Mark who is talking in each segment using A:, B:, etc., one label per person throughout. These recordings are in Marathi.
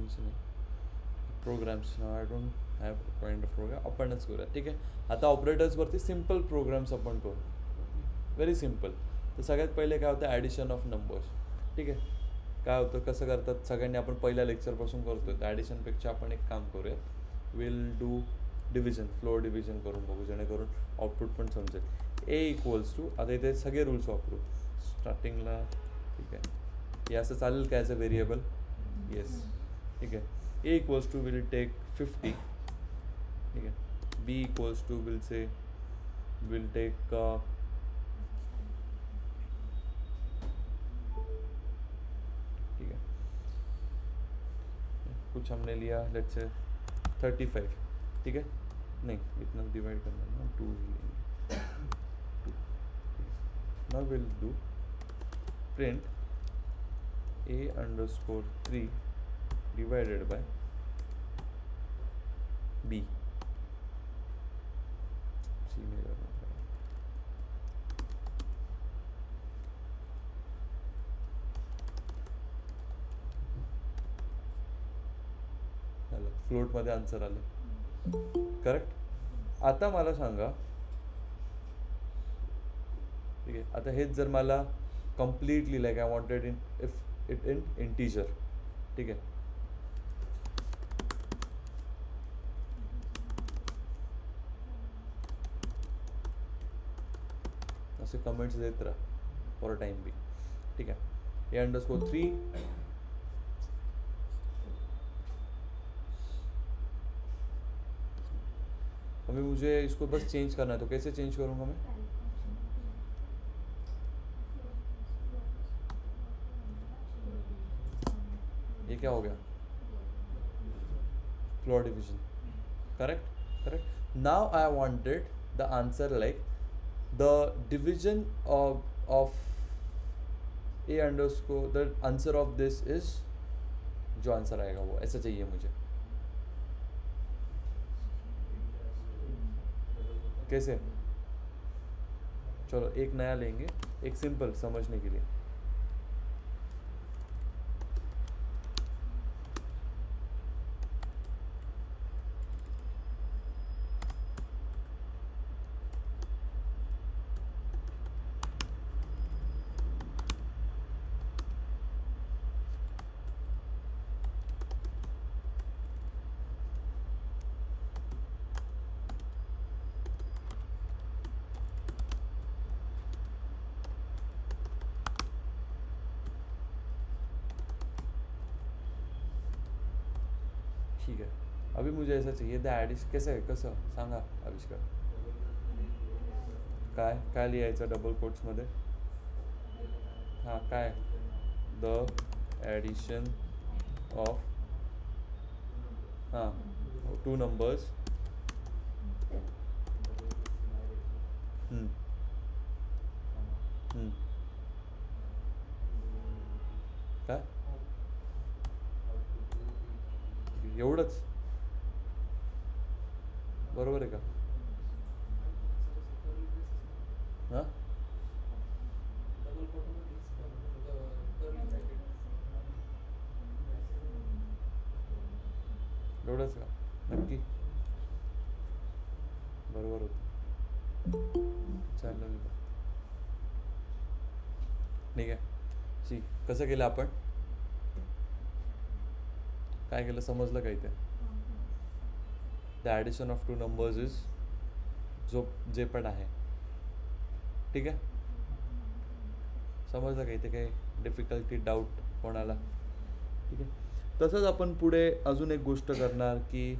A: रूल्स नाही. Programs I don't have kind of program, आपणच करूया. ठीक आहे. आता ऑपरेटर्सवरती सिम्पल प्रोग्राम्स आपण करू, व्हेरी सिम्पल. तर सगळ्यात पहिले काय होतं, ॲडिशन ऑफ नंबर्स. ठीक आहे. काय होतं, कसं करतात सगळ्यांनी, आपण पहिल्या लेक्चरपासून करतो आहे. तर ॲडिशनपेक्षा आपण एक काम करूयात, will do division, floor division करून बघू, जेणेकरून आउटपुट पण समजेल. ए इक्वल्स टू, आता इथे सगळे रूल्स वापरू स्टार्टिंगला. ठीक आहे. हे असं चालेल काय ॲज अ व्हेरिएबल? येस. ठीक आहे. A equals to will take 50. ठीक आहे. B equals to will say will take ठीक है, कुछ हमने लिया लेट्स से 35. ठीक है. नहीं, इतना डिवाइड करना है, 2 ही लेंगे. 2. Now will do print a_3 divided by b. C में करना पड़ेगा. आलं, फ्लोटमध्ये आन्सर आलं. करेक्ट. आता मला सांगा, ठीक आहे, आता हेच जर मला completely like I wanted in if it in integer. ठीक आहे. असे कमेंट्स देत राहा फॉर अ टाइम बी. ठीक है. a_3. अभी मुझे इसको बस चेंज करना है, तो कैसे चेंज करूँगा मैं? ये क्या हो गया? Floor division. Correct. Correct. Now I wanted the answer like the division of a_, the answer of this is, जो आंसर आएगा वो ऐसा चाहिए मुझे. कैसे? चलो एक नया लेंगे, एक सिंपल समझने के लिए. ठीक है. अभी मुझे ऐसा चाहिए द ॲडिशन. कैसे, कसं सांगा आविष्कार. काय काय लिहायचं डबल कोट्समध्ये? हां, काय? द ॲडिशन ऑफ, हां, 2 नंबर्स. काय एवढंच बरोबर आहे का? हां, एवढंच का? नक्की बरोबर होतं. चालेल. ठीक आहे. शी कसं केलं आपण, काय केलं समजलं का इथे? The addition of 2 numbers is, जो जे पण आहे. ठीक आहे. समजलं का इथे काही डिफिकल्टी, डाऊट कोणाला? ठीक आहे. तसंच आपण पुढे अजून एक गोष्ट करणार की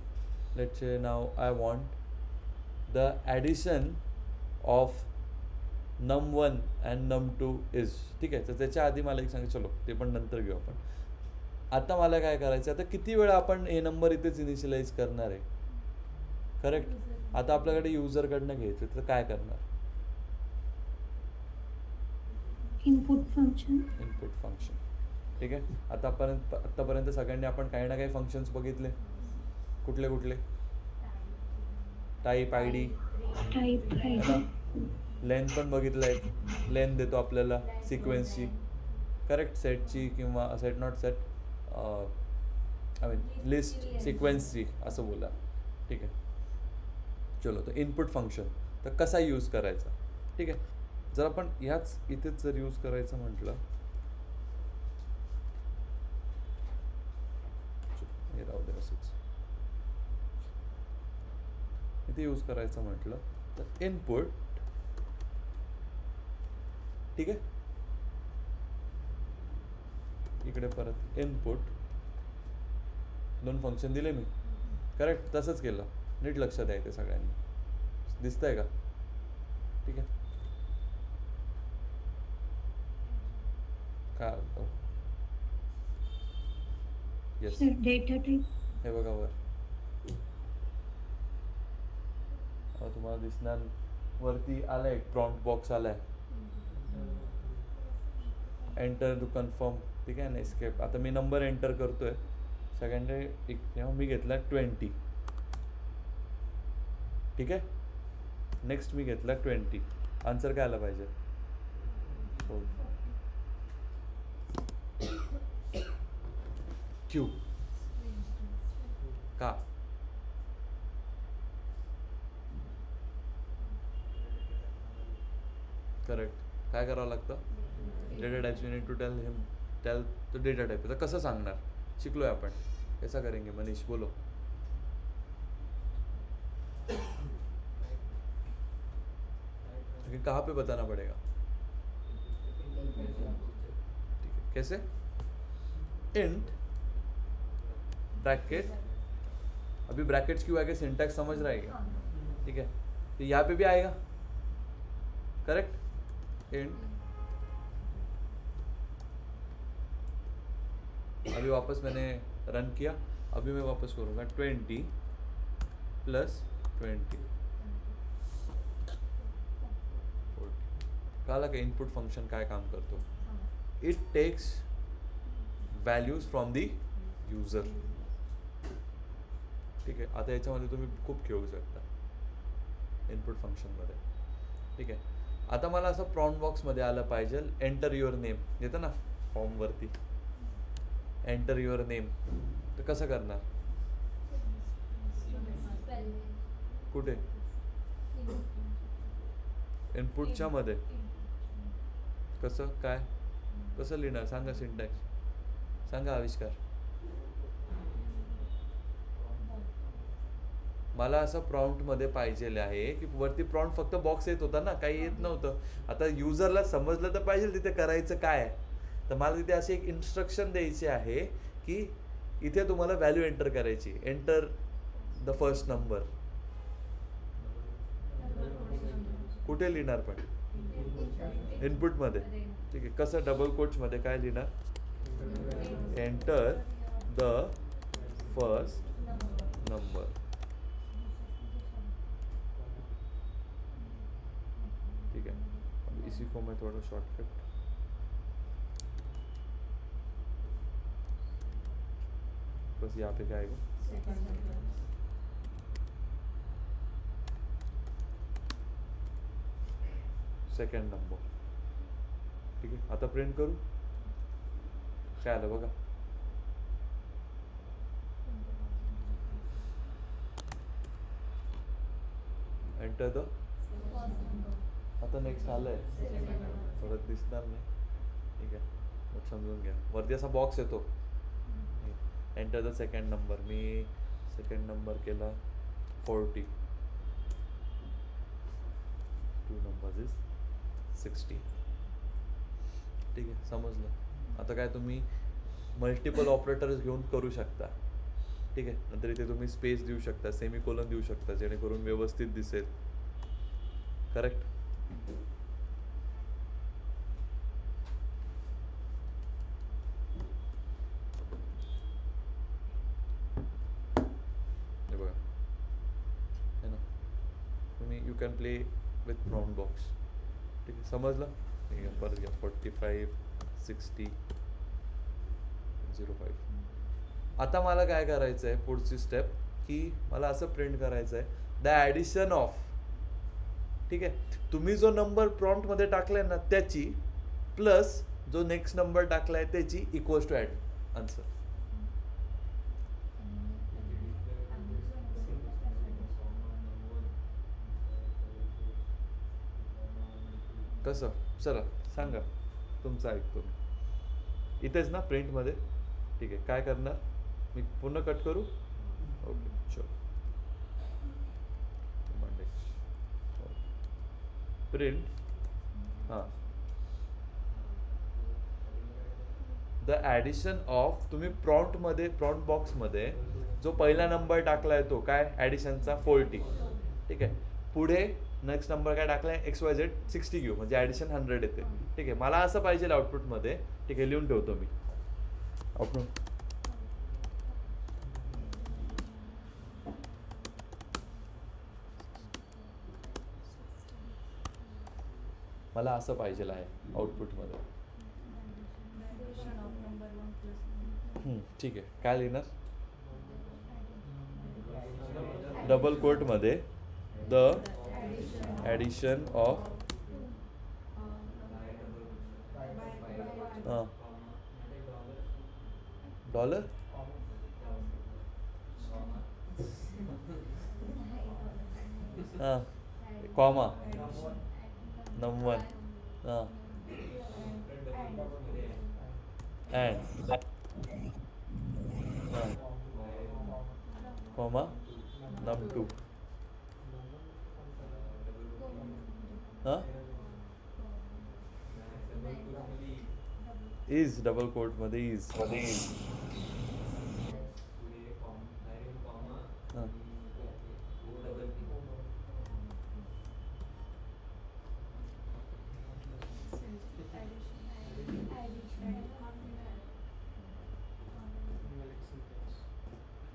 A: let's say now I want the addition of num1 and num2 is. ठीक आहे. तर त्याच्या आधी मला एक सांगा, चलो ते पण नंतर घेऊ आपण. आता मला काय करायचं, आता किती वेळा आपण ए नंबर इथेच इनिशियलाइज करणार आहे. करेक्ट. आता आपल्याकडे युजरकडनं घ्यायचं, तर काय करणार?
B: Input function.
A: ठीक आहे. आतापर्यंत सगळ्यांनी आपण काही ना काही फंक्शन्स बघितले. कुठले कुठले? टाईप, आय डी, लेंथ पण बघितलं आहे. लेंथ देतो आपल्याला सिक्वेन्सची. करेक्ट. सेटची किंवा set not set, I mean list सिक्वेन्सची असं बोला, ठीक आहे. चलो, तर इनपुट फंक्शन तर कसा यूज करायचा, ठीक आहे. जर आपण ह्याच इथेच जर यूज करायचं म्हटलं, हे राहू दे असंच, इथे यूज करायचं म्हटलं तर इनपुट, ठीक आहे. इकडे परत इनपुट, दोन फंक्शन दिले मी, करेक्ट. तसंच केलं, नीट लक्ष द्यायचं सगळ्यांनी, दिसतंय का, ठीक आहे. काय येस,
B: डेटा टाइप.
A: हे बघा वर, आता तुम्हाला दिसणार वरती आलाय एक प्रॉम्प्ट बॉक्स आलाय, एंटर टू कन्फर्म, ठीक आहे ना, एस्केप. आता मी नंबर एंटर करतोय सगळ्यांनी, एक तेव्हा मी घेतला 20, ठीक आहे. नेक्स्ट मी घेतला 20, आन्सर काय आला पाहिजे, क्यू. का, करेक्ट. काय करावं लागतं, data types you need to tell तो डेटा टाइप. तर कसं सांगणार, शिकलोय आपण, कैसा करेंगे मनीष, बोलो. लेकिन कहाँ पे बताना पड़ेगा, ठीक है. कैसे, इंट ब्रैकेट, अभी ब्रैकेट्स क्यों आएगा, सिंटैक्स समझ रहा है क्या, ठीक है. तो यहाँ पे भी आएगा, करेक्ट. इंट, अभी वापस मैंने रन किया, अभी मैं वापस करूँगा 20 + 20, कळलं का इनपुट फंक्शन काय काम करतो. It takes values from the user, ठीक आहे. आता याच्यामध्ये तुम्ही खूप खेळू शकता इनपुट फंक्शनमध्ये, ठीक आहे. आता मला असं प्रॉम्प्ट बॉक्समध्ये आलं पाहिजे एंटर युअर नेम, येतं ना फॉर्मवरती, एंटर युअर नेम. तर कसं करणार, कुठे, इनपुटच्या मध्ये, कसं काय, कसं लिहिणार, सांगा सिंटॅक्स, सांगा आविष्कार. मला असं प्रॉम्प्टमध्ये पाहिजे आहे की वरती प्रॉम्प्ट फक्त बॉक्स येत होता ना, काही येत नव्हतं. आता युजरला समजलं तर पाहिजे तिथे करायचं काय आहे. तर मला तिथे अशी एक इन्स्ट्रक्शन द्यायची आहे की इथे तुम्हाला व्हॅल्यू एंटर करायची, एंटर द फर्स्ट नंबर. कुठे लिहिणार पण, इनपुटमध्ये, ठीक आहे. कसं, डबल कोट्समध्ये काय लिहिणार, एंटर द फर्स्ट नंबर, ठीक है. अब इसी को मैं थोड़ा शॉर्टकट, बस यहाँ पे क्या आएगा, सेकंड नंबर, ठीक आहे. आता प्रिंट करू, काय आलं बघा, एंटर द, आता नेक्स्ट आलंय, परत दिसणार नाही, ठीक आहे. मग समजून घ्या, वरती असा बॉक्स येतो, enter the second number. Me second number केला 40, 2 numbers is 60, ठीक आहे. समजलं. आता काय तुम्ही मल्टिपल ऑपरेटर्स घेऊन करू शकता, ठीक आहे. नंतर इथे तुम्ही स्पेस देऊ शकता, सेमीकोलन देऊ शकता, जेणेकरून व्यवस्थित दिसेल, करेक्ट. हे बघा, है ना, तुम्ही you can play with prompt box, ठीक आहे. समजलं, ठीक आहे. परत घ्या 45 60 05. आता मला काय करायचं आहे, पुढची स्टेप, की मला असं प्रिंट करायचं आहे द ॲडिशन ऑफ, ठीक आहे. तुम्ही जो नंबर प्रॉम्प्टमध्ये टाकलाय ना त्याची प्लस जो नेक्स्ट नंबर टाकलाय त्याची इक्वल्स टू ॲड आन्सर. कसं चला सांगा तुमचं ऐकतो मी इथेच ना प्रिंटमध्ये ठीक आहे काय करणार मी पूर्ण कट करू ओके शुअर मंडे प्रिंट हां द ॲडिशन ऑफ तुम्ही प्रॉम्प्टमध्ये प्रॉम्प्ट बॉक्समध्ये जो पहिला नंबर टाकला आहे तो काय ॲडिशनचा 40 ठीक आहे पुढे नेक्स्ट नंबर काय टाकला आहे XYZ 60 घेऊ म्हणजे ॲडिशन 100 येते ठीक आहे मला असं पाहिजे आउटपुटमध्ये ठीक आहे लिहून ठेवतो मी आउटपुट मला असं पाहिजे आहे आउटपुटमध्ये ठीक आहे काय लिहिणार डबल कोटमध्ये द ॲडिशन ऑफ डॉलर हां कॉमा नंबर हां अँड हां कॉमा num2 हां इज डबल कोटमध्ये इज हां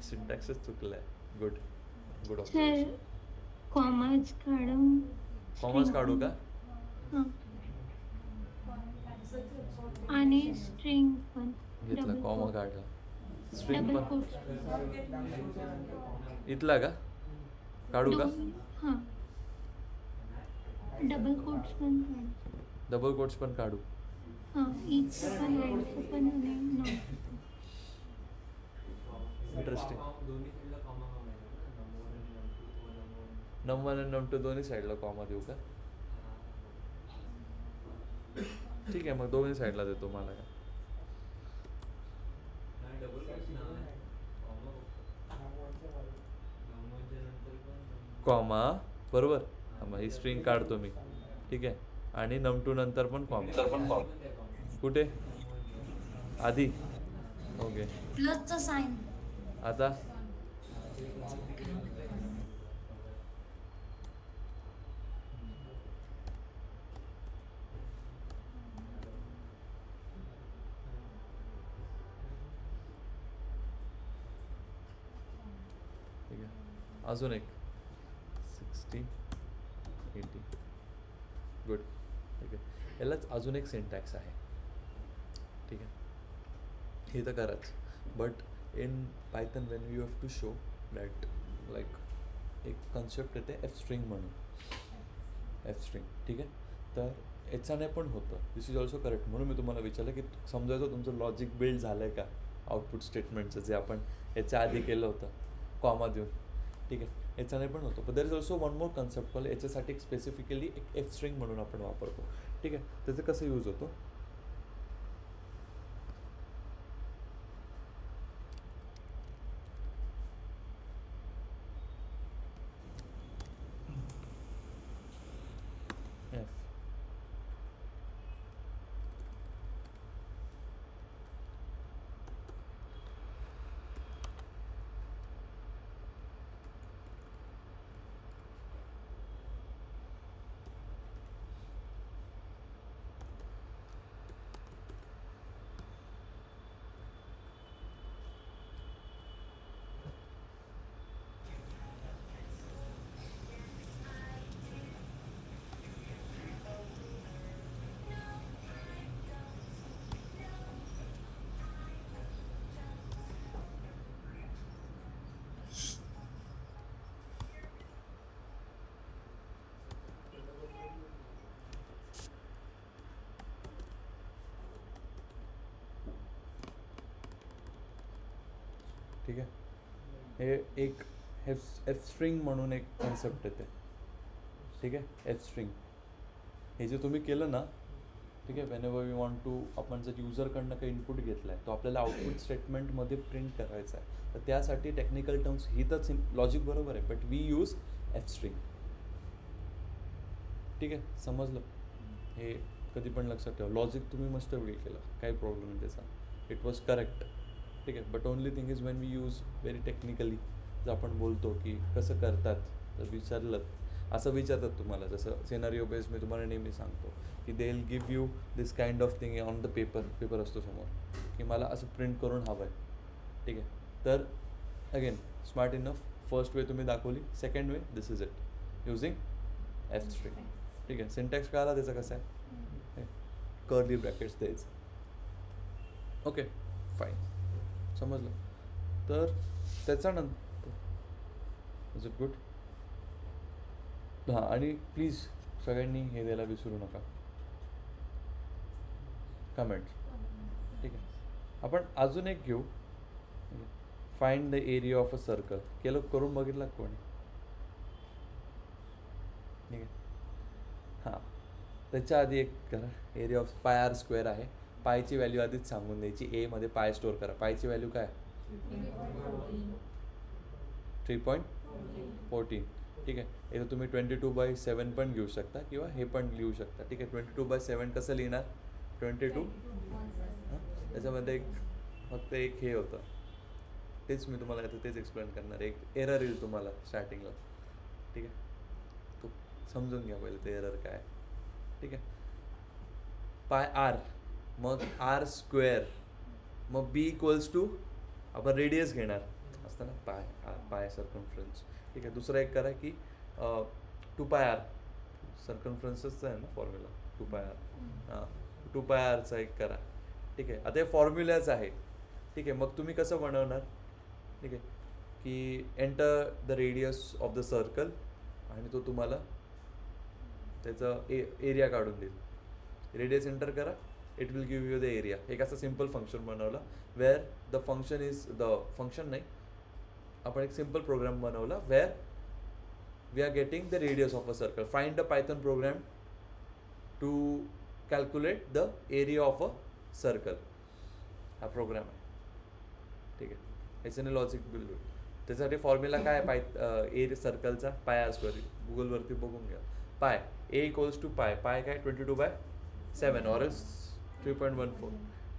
A: सिंटॅक्सच चुकलं आहे गुड गुड
B: सर कॉमर्स काढून
A: कॉमर्स काढू का
B: हां आणि स्ट्रिंग पण
A: घेतलं कॉमा काढला स्ट्रिंग
B: डबल
A: पण
B: कोट्स
A: इथला का काढू का
B: हां डबल कोट्स पण काढ
A: डबल कोट्स पण काढू
B: हां इथचं पण अँडचं पण आणि नॉट
A: इंटरेस्टिंग नम 1 आणि नम 2 दोन्ही साईडला कॉमा देऊ का ठीक आहे मग दोन्ही साईडला देतो मला का कॉमा बरोबर मग ही स्ट्रिंग काढतो मी ठीक आहे आणि नम 2 नंतर पण कॉमा कुठे आधी ओके
B: प्लसचं साइन
A: आता ठीक आहे अजून एक 60 80 गुड ठीक आहे यालाच अजून एक सिंटॅक्स आहे ठीक आहे हे तर कराच but in Python when you have to show that like एक कन्सेप्ट येते एफ स्ट्रिंग म्हणून एफ स्ट्रिंग ठीक आहे तर याच्याने पण होतं दिस इज ऑल्सो करेक्ट म्हणून मी तुम्हाला विचारलं की समजायचं तुमचं लॉजिक बिल्ड झालं आहे का आउटपुट स्टेटमेंटचं जे आपण याच्या आधी केलं होतं कॉमा देऊन ठीक आहे याच्याने पण होतं पण there is also one more concept call याच्यासाठी एक स्पेसिफिकली एक एफ स्ट्रिंग म्हणून आपण वापरतो ठीक आहे त्याचं कसं यूज होतो एफ ठीक आहे हे एक एफ स्ट्रिंग म्हणून एक कन्सेप्ट येते ठीक आहे एफ स्ट्रिंग हे जे तुम्ही केलं ना, ठीक आहे, whenever we want to, आपण जर युजरकडनं काही इनपुट घेतला आहे तो आपल्याला आउटपुट स्टेटमेंटमध्ये प्रिंट करायचा आहे. तर त्यासाठी टेक्निकल टर्म्स ही तर लॉजिक बरोबर आहे, but we use F string. ठीक आहे, समजलं? हे कधी पण लक्षात ठेवा. लॉजिक तुम्ही मस्त वेळ केलं, काही प्रॉब्लेम नाही त्याचा, इट वॉज करेक्ट. ठीक आहे, but only thing is when we use very technically, जर आपण बोलतो की कसं करतात, तर विचारलं असं विचारतात तुम्हाला, जसं सिनारिओ बेस मी तुम्हाला नेहमी सांगतो की they will give you this kind of thing on the paper असतो समोर, की मला असं प्रिंट करून हवं आहे. ठीक आहे, तर again smart enough, first way तुम्ही दाखवली, second way this is it using F string. ठीक आहे, सिंटॅक्स कळाला त्याचा कसं आहे, कर्ली ब्रॅकेट्स द्यायचं. ओके फाईन, समजलं. तर त्याच्यानंतर इज इट गुड. हां, आणि प्लीज सगळ्यांनी हे द्यायला विसरू नका, कमेंट. ठीक आहे, आपण अजून एक घेऊ, find the area of a circle. करून बघितलं कोणी? ठीक आहे, हां, त्याच्या आधी एक करा, area of pi R square आहे. पायची व्हॅल्यू आधीच सांगून द्यायची, ए मध्ये पाय स्टोअर करा. पायची व्हॅल्यू काय? 3.14. ठीक आहे, इथं तुम्ही 22/7 पण घेऊ शकता किंवा हे पण लिहू शकता. ठीक आहे, 22/7 कसं लिहिणार? 22 त्याच्यामध्ये एक फक्त एक हे होतं, तेच मी तुम्हाला आता तेच एक्सप्लेन करणार. एक एरर येईल तुम्हाला स्टार्टिंगला. ठीक आहे, तो समजून घ्या पहिले ते एरर काय. ठीक आहे, पाय आर, मग आर स्क्वेअर, मग बी इक्वल्स टू, आपण रेडियस घेणार असतं ना, पाय सर्कम्फ्रन्स. ठीक आहे, दुसरा एक करा की 2πr, सर्कम्फ्रन्सच आहे ना फॉर्म्युला, 2πr. हां, 2πrचा एक करा. ठीक आहे, आता हे फॉर्म्युलाच आहे. ठीक आहे, मग तुम्ही कसं बनवणार? ठीक आहे, की enter the radius of the circle, आणि तो तुम्हाला त्याचं एरिया काढून देईल. रेडियस एंटर करा, it will give you the area. एक असं सिम्पल फंक्शन बनवला, वेअर द फंक्शन नाही, आपण एक सिम्पल प्रोग्राम बनवला where we are getting the radius of a circle. Find a Python program to calculate the area of a circle, हा प्रोग्राम आहे. ठीक आहे, याच्याने लॉजिक बिल्ड होईल. त्याच्यासाठी फॉर्म्युला काय आहे ए सर्कलचा? पाय आर स्क्वेअर. गुगलवरती बघून घ्या. पाय ए इक्वल्स टू पाय काय 22/7 ऑर 3.14.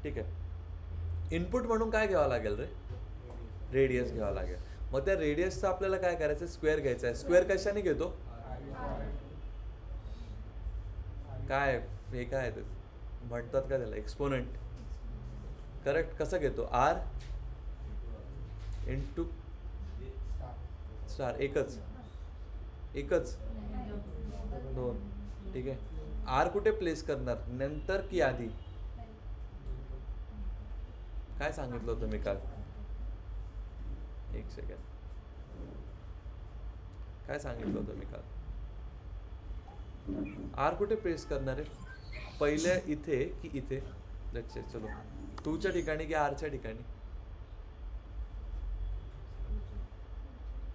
A: ठीक आहे, इनपुट म्हणून काय घ्यावं लागेल रे? रेडियस घ्यावा लागेल. मग त्या रेडियसचं आपल्याला काय करायचं? स्क्वेअर घ्यायचा आहे. स्क्वेअर कशाने घेतो? काय हे काय ते म्हणतात का त्याला? एक्सपोनंट. करेक्ट. कसं घेतो? R into star. एकच 2. ठीक आहे, आर कुठे प्लेस करणार? नंतर की आधी? काय सांगितलं होतं मी काल? एक सेकंड, काय सांगितलं होतं मी काल? आर कुठे प्लेस करणार आहे? पहिले इथे की इथे? लक्षात. चलो, 2च्या ठिकाणी की आरच्या ठिकाणी?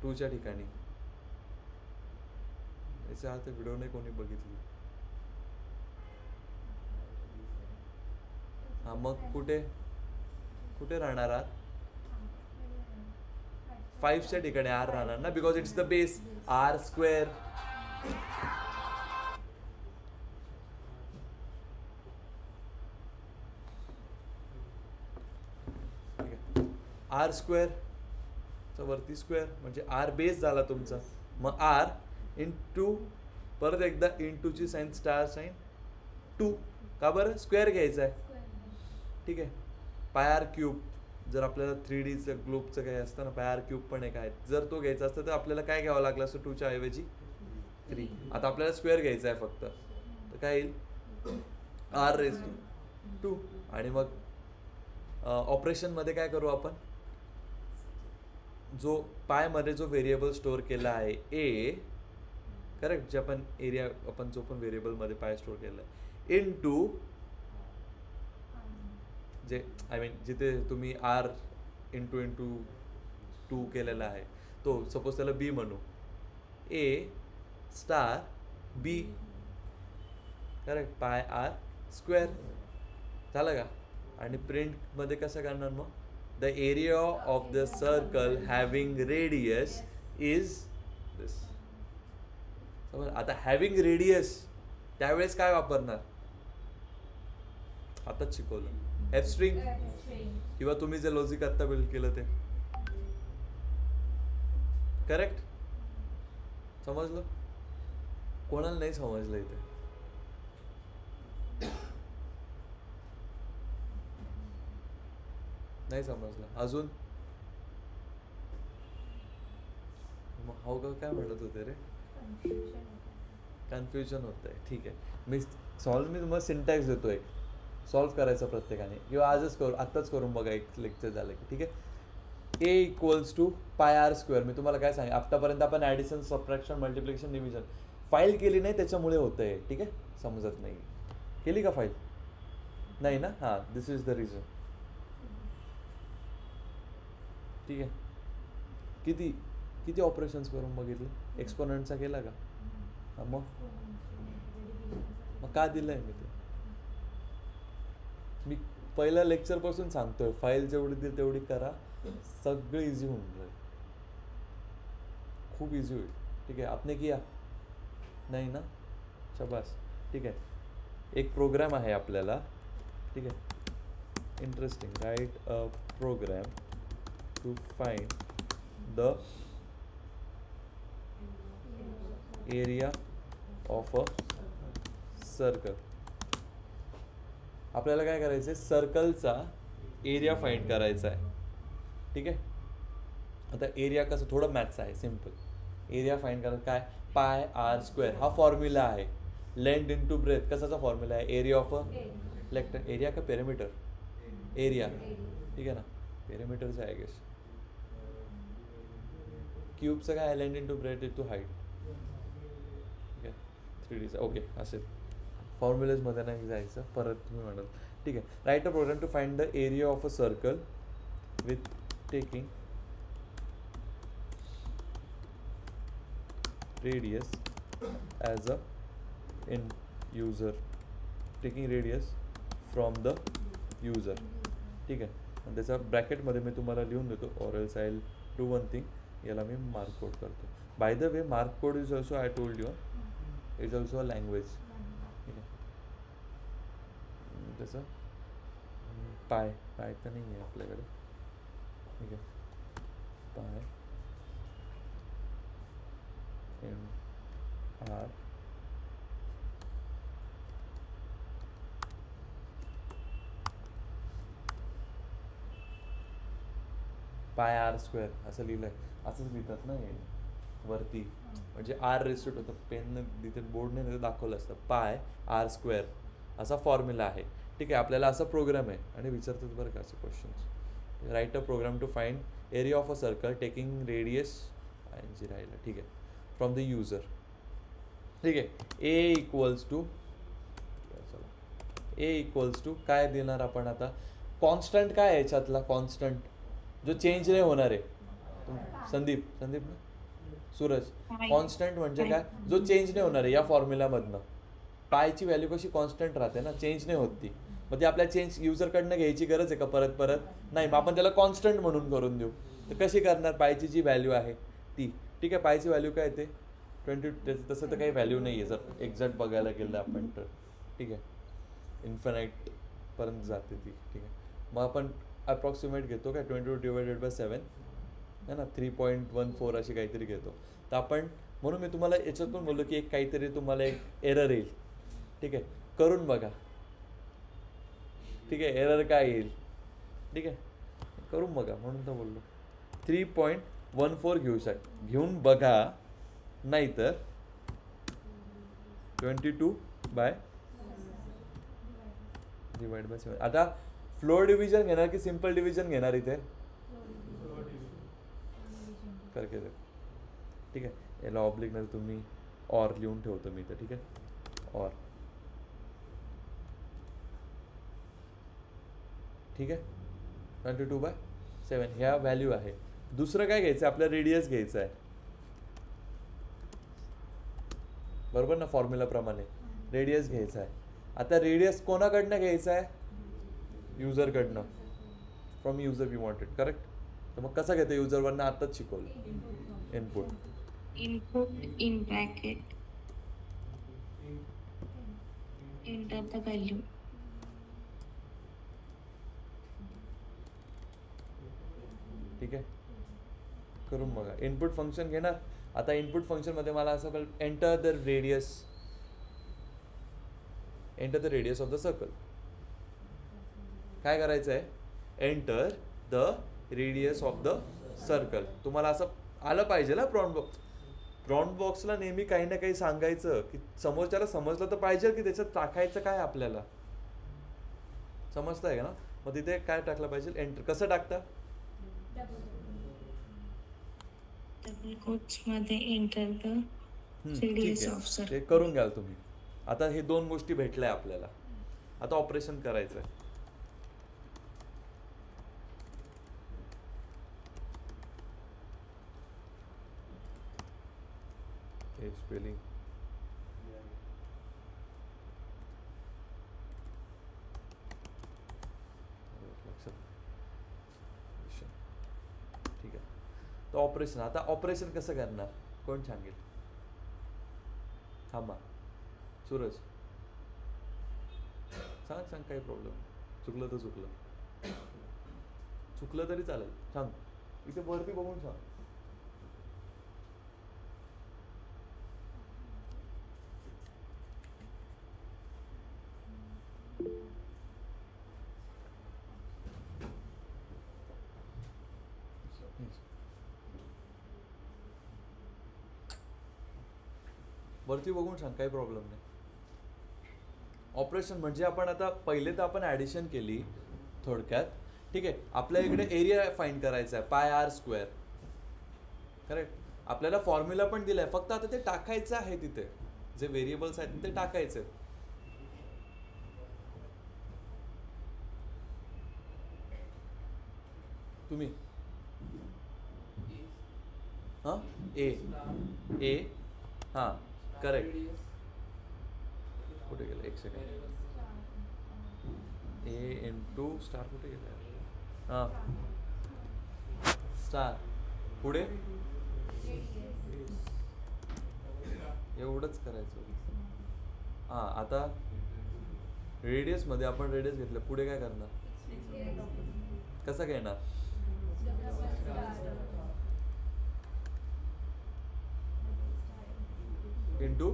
A: 2च्या ठिकाणी. याच्या अर्थ व्हिडिओ नाही कोणी बघितली. हा, मग कुठे राहणार आर? 5च्या ठिकाणी आर राहणार ना, because it's the base. R square. R square वरती स्क्वेअर म्हणजे आर बेस झाला तुमचा. मग आर इंटू परत एकदा इंटूची साईन, स्टार साईन 2. का बरं? स्क्वेअर घ्यायचा आहे. ठीक आहे, पाय आर क्यूब. जर आपल्याला 3Dचं ग्लोबचं काही असतं ना, पाय आर क्यूब पण एक आहे. जर तो घ्यायचा असतं तर आपल्याला काय घ्यावं लागलं असतं? 2च्या ऐवजी 3. आता आपल्याला स्क्वेअर घ्यायचा आहे फक्त, तर काय येईल? R raise to 2. आणि मग ऑपरेशनमध्ये काय करू आपण? जो पायमध्ये जो व्हेरिएबल स्टोअर केला आहे ए, करेक्ट, जे आपण एरिया, आपण जो पण व्हेरिएबलमध्ये पाय स्टोअर केला आहे, इनटू जे आय मीन जिथे तुम्ही आर इंटू 2 केलेला आहे, तो सपोज त्याला बी म्हणू. A star B. Correct, pi R square झालं का. आणि प्रिंटमध्ये कसं करणार मग, the area of the circle having radius is this. समज आता हॅव्हिंग रेडियस त्यावेळेस काय वापरणार, आताच शिकवलं एफ स्ट्रिंग, किंवा तुम्ही जे लॉजिक आत्ता बिल्ड केलं ते. करेक्ट, समजलं. कोणाला नाही समजलं इथे, नाही समजलं अजून. मग हो का, काय म्हणत होते रे, कन्फ्युजन होत आहे. ठीक आहे, मी तुम्हाला सिंटॅक्स देतो, एक सॉल्व करायचं प्रत्येकाने, किंवा आजच करू, आत्ताच करून बघा, एक लेक्चर झालं की. ठीक आहे, A equals to pi R square. मी तुम्हाला काय सांगेन, आत्तापर्यंत आपण addition, subtraction, multiplication, division file केली नाही, त्याच्यामुळे होतं आहे. ठीक आहे, समजत नाही. केली का फाईल, नाही ना. हां, दिस इज द रिझन. ठीक आहे, किती किती ऑपरेशन्स करून बघितले, एक्सपोनंटचा केला का. हां, मग का दिलं आहे मी ते, मी पहिल्या लेक्चरपासून सांगतोय, फाईल जेवढी दिली तेवढी करा, सगळं इझी होऊन जाईल, खूप इझी होईल. ठीक आहे, आपने किया नाही ना, शाबास. ठीक आहे, एक प्रोग्राम आहे आपल्याला. ठीक आहे, interesting, write a program to find the area of a circle. आपल्याला काय करायचं आहे, सर्कलचा एरिया फाइंड करायचा आहे. ठीक आहे, आता एरिया कसं, थोडं मॅथ्स आहे, सिम्पल. एरिया फाइंड करायचं काय, पाय आर स्क्वेअर हा फॉर्म्युला आहे. लेंथ इंटू ब्रेथ कसाचा फॉर्म्युला आहे, area of a lecture. Area का पेरिमीटर, एरिया. ठीक आहे ना, पेरिमीटरचं आहे गेस. क्यूबचं काय आहे, length into breadth into height. ठीक आहे, 3Dचं. ओके, असेल, फॉर्म्युलेजमध्ये नाही जायचं, परत तुम्ही म्हणाल. ठीक आहे, write a program to find the area of a circle with taking radius as a in user, taking radius from the user. ठीक आहे, आणि त्याचा ब्रॅकेटमध्ये मी तुम्हाला लिहून देतो, or else I'll do one thing, याला मी मार्क कोड करतो. By the way, mark code is also, I told you, is also a language. ठीक आहे, त्याचं पाय तर नाही आहे आपल्याकडे. ठीक आहे, पाय आर पाय आर स्क्वेअर असं लिहिलंय, असंच लिहितात ना हे वरती, म्हणजे आर रेस्टूट होतं, पेनने तिथे बोर्डने दाखवलं असतं, पाय आर स्क्वेअर असा फॉर्म्युला आहे. ठीक आहे, आपल्याला असा प्रोग्राम आहे, आणि विचारतात बरं का असे questions. Write a program to find area of a circle taking radius जी राहिलं. ठीक आहे, फ्रॉम द युजर. ठीक आहे, ए इक्वल्स टू काय देणार आपण आता, कॉन्स्टंट काय आहे याच्यातला, कॉन्स्टंट जो चेंज नाही होणार आहे. संदीप ना, सूरज, कॉन्स्टंट म्हणजे काय, जो चेंज नाही होणार आहे या फॉर्म्युलामधनं. पायची व्हॅल्यू कशी कॉन्स्टंट राहते ना, चेंज नाही होत ती. मग ती आपल्या चेंज युजरकडनं घ्यायची गरज आहे का परत नाही, मग आपण त्याला कॉन्स्टंट म्हणून करून देऊ. तर कशी करणार, पायची जी व्हॅल्यू आहे ती. ठीक आहे, पायची व्हॅल्यू काय येते 20, तसं तर काही व्हॅल्यू नाही आहे जर एक्झॅक्ट बघायला गेलं आपण तर. ठीक आहे, इन्फिनाईटपर्यंत जाते ती. ठीक आहे, मग आपण अप्रॉक्सिमेट घेतो काय, 22/7 है ना, 3.14 अशी काहीतरी घेतो. तर आपण, म्हणून मी तुम्हाला याच्यातून बोललो की एक काहीतरी तुम्हाला एक एरर येईल. ठीक आहे, करून बघा. ठीक आहे, एरर काय येईल, ठीक आहे, करून बघा, म्हणून तर बोललो 3.14 घेऊन बघा, नाहीतर 22/7. आता फ्लोर डिव्हिजन घेणार की सिम्पल डिव्हिजन घेणार इथे, करके दे. ठीक आहे, याला ऑब्लिक नाही, तुम्ही ऑर लिहून ठेवतो मी इथे. ठीक आहे, ऑर. ठीक आहे, 22/7 ह्या व्हॅल्यू आहे. दुसरं काय घ्यायचं, आपल्याला रेडियस घ्यायचं आहे, बरोबर ना, फॉर्म्युलाप्रमाणे. रेडियस घ्यायचा आहे. आता रेडियस कोणाकडनं घ्यायचा आहे? युजरकडनं. From user we wanted, correct. तर मग कसं घेतं युजरवरनं आताच शिकवलं. Input
C: in bracket enter the value.
A: ठीक आहे, करून बघा. इनपुट फंक्शन घेणार. आता इनपुट फंक्शनमध्ये मला असं कळलं, enter the radius of the circle. काय करायचं आहे? Enter the radius of the circle. तुम्हाला असं आलं पाहिजे ना प्रॉम्प्ट बॉक्सला नेहमी काही ना काही सांगायचं की समोरच्याला समजलं तर पाहिजे की त्याच्यात टाकायचं काय आपल्याला. समजतंय का ना? मग तिथे काय टाकलं पाहिजे? एंटर. कसं टाकता?
C: डबल कोट्स मध्ये एंटर द रेडियस ऑफ
A: ते
C: सर्कल.
A: करून घ्याल तुम्ही. आता हे दोन गोष्टी भेटल्या आपल्याला. आता ऑपरेशन करायचं आहे. हे स्पेलिंग लक्षात. ठीक आहे. तर ऑपरेशन. आता ऑपरेशन कसं करणार? कोण सांगेल? थांबा. सूरज सांग काही प्रॉब्लेम. चुकलं तर चुकलं तरी चालेल. सांग. इथे वरती बघून सांग. वरती बघून सांग, काही प्रॉब्लेम नाही. ऑपरेशन म्हणजे आपण आता पहिले तर आपण ॲडिशन केली थोडक्यात. ठीक आहे. आपल्या इकडे एरिया फाइंड करायचा आहे, πr². करेक्ट. आपल्याला फॉर्म्युला पण दिलाय, फक्त आता ते टाकायचं आहे. तिथे जे व्हेरिएबल्स आहेत ते टाकायचे. तुम्ही हां ए हां करेक्ट. कुठे गेलं? एक सेकंड. A * स्टार कुठे गेलं? हां स्टार पुढे एवढंच करायचं. हां आता रेडियसमध्ये आपण रेडियस घेतलं. पुढे काय करणार? कसं घेणार? इंटू.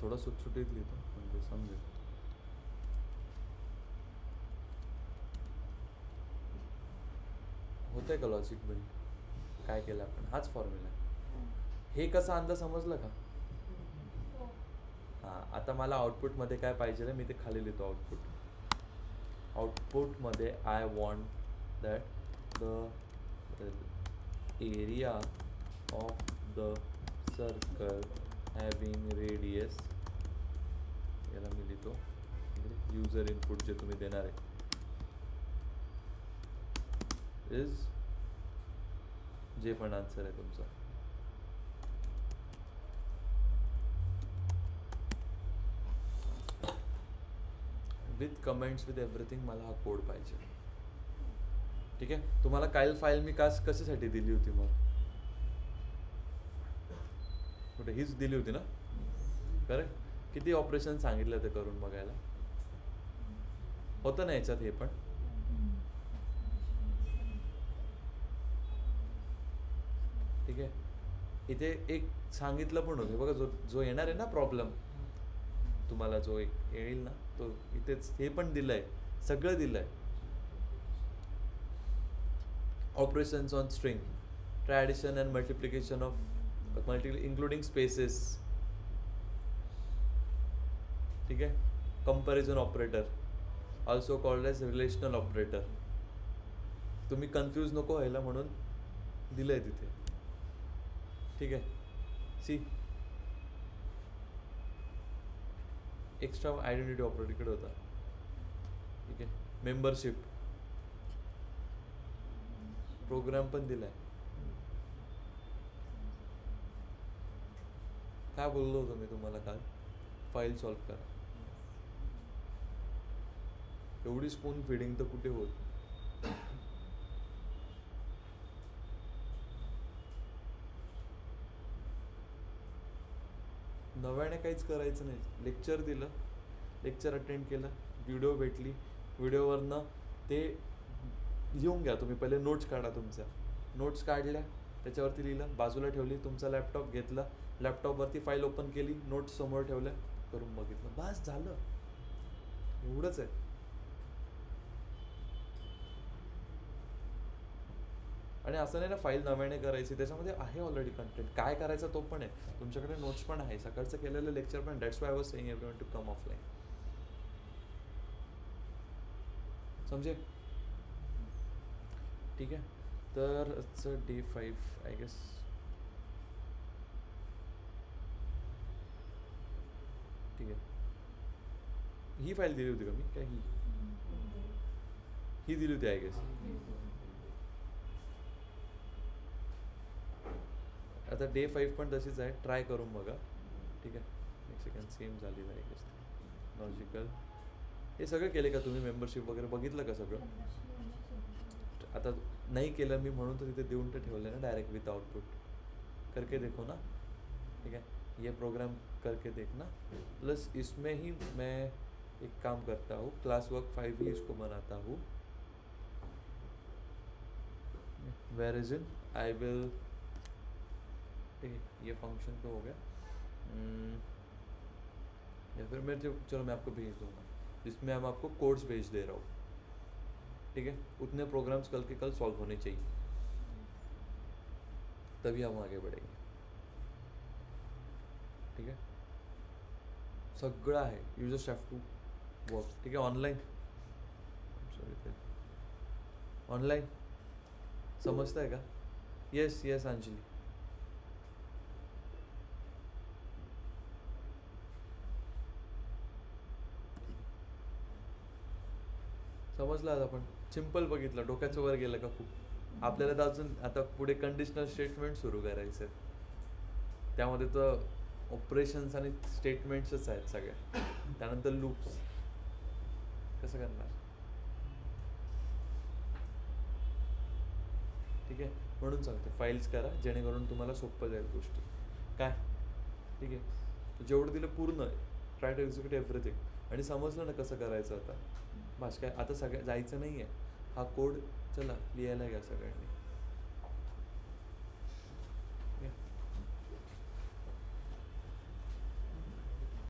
A: थोडं सुटसुटीत लिहितो म्हणजे समजेल. होतंय का लॉजिक बिल्ड? काय केलं आपण? हाच फॉर्म्युला. हे कसा अंदाज समजलं का? हां आता मला आउटपुटमध्ये काय पाहिजे मी ते खाली लिहितो. आउटपुटमध्ये I want that the area of the circle having radius. याला मी लिहितो युजर इनपुट जे तुम्ही देणार आहे इज जे पण आन्सर आहे तुमचा. विथ कमेंट्स विथ एव्हरीथिंग मला हा कोड पाहिजे. ठीक आहे. तुम्हाला काल फाईल मी कशासाठी दिली होती मग? कुठे? हीच दिली होती ना? करेक्ट. किती ऑपरेशन सांगितलं ते करून बघायला होतं ना याच्यात. हे पण ठीक आहे. इथे एक सांगितलं पण होतं बघा, जो येणार आहे ना प्रॉब्लेम तुम्हाला, जो एक येईल ना तो इथेच हे पण दिलंय, सगळं दिलंय. Operations on string, tradition and multiplication of including spaces. ठीक आहे. Comparison operator also called as relational operator. तुम्ही कन्फ्यूज नको व्हायला म्हणून दिलंय तिथे. ठीक आहे. सी एक्स्ट्रा आयडेंटिटी ऑपरेटर इकडे होता. ठीक आहे. मेंबरशिप प्रोग्राम पण दिलाय. काय बोललो होतो मी तुम्हाला काल? फाईल सॉल्व करा. एवढी स्पून फिडिंग तर कुठे होत. नव्याने काहीच करायचं नाही. लेक्चर दिलं, लेक्चर अटेंड केलं, व्हिडिओ भेटली, व्हिडिओवरनं ते लिहून घ्या. तुम्ही पहिले नोट्स काढा तुमच्या. नोट्स काढल्या, त्याच्यावरती लिहिलं, बाजूला ठेवली, तुमचा लॅपटॉप घेतला, लॅपटॉपवरती फाईल ओपन केली, नोट्स समोर ठेवल्या, करून बघितलं, बस झालं. एवढंच आहे. आणि असं नाही ना फाईल नव्याने करायची, त्याच्यामध्ये आहे ऑलरेडी कंटेंट. काय करायचं तो पण आहे, तुमच्याकडे नोट्स पण आहे, सकाळचं केलेलं लेक्चर पण. That's why I was saying everyone to come offline. समजे? ठीक आहे. तर इट्स डे 5 आय गेस. ठीक आहे. ही फाईल दिली होती का मी? काय ही दिली होती आय गेस. आता डे 5 पण तशीच आहे, ट्राय करून बघा. ठीक आहे. एक सेकंड, सेम झाली आय गेस. लॉजिकल हे सगळं केले का तुम्ही? मेंबरशिप वगैरे बघितलं का सगळं? आता नाही केलं मी म्हणून तर तिथे देऊन तर ठेवलं ना डायरेक्ट विथ आउटपुट. करके देखो ना. ठीक है, ये प्रोग्राम करके देखना. प्लस इसमें ही मैं एक काम करता हूँ, क्लास वर्क 5 ही इसको बनाता हूँ. Where is in I will. ठीक है, ये फंक्शन तो हो गया. या फिर मैं चलो मैं आपको भेज दूँगा, जिसमें हम आपको कोड्स भेज दे रहा हूँ. ठीक है, उतने प्रोग्राम्स कल के कल सॉल्व होने चाहिए, तभी हम आगे बढ़ेंगे. ठीक है, सगळं आहे, you just have to work. ठीक आहे. ऑनलाईन सॉरी ऑनलाईन समजतंय का? Yes yes Anjali. समजलं. आता आपण सिम्पल बघितलं, डोक्याचं वर गेलं का खूप. आपल्याला तर अजून आता पुढे कंडिशनल स्टेटमेंट सुरू करायचं आहे. त्यामध्ये तर ऑपरेशन्स आणि स्टेटमेंट्सच आहेत सगळ्या. त्यानंतर लूप्स. कसं करणार? ठीक आहे, म्हणून सांगतो फाईल्स करा, जेणेकरून तुम्हाला सोपं जाईल गोष्टी. काय? ठीक आहे, जेवढं दिलं पूर्ण ट्राय टू एक्झिक्यूट एव्हरीथिंग. आणि समजलं ना कसं करायचं आता. बस काय आता सगळ्या जायचं नाही आहे. हा कोड चला लिहायला घ्या सगळ्यांनी.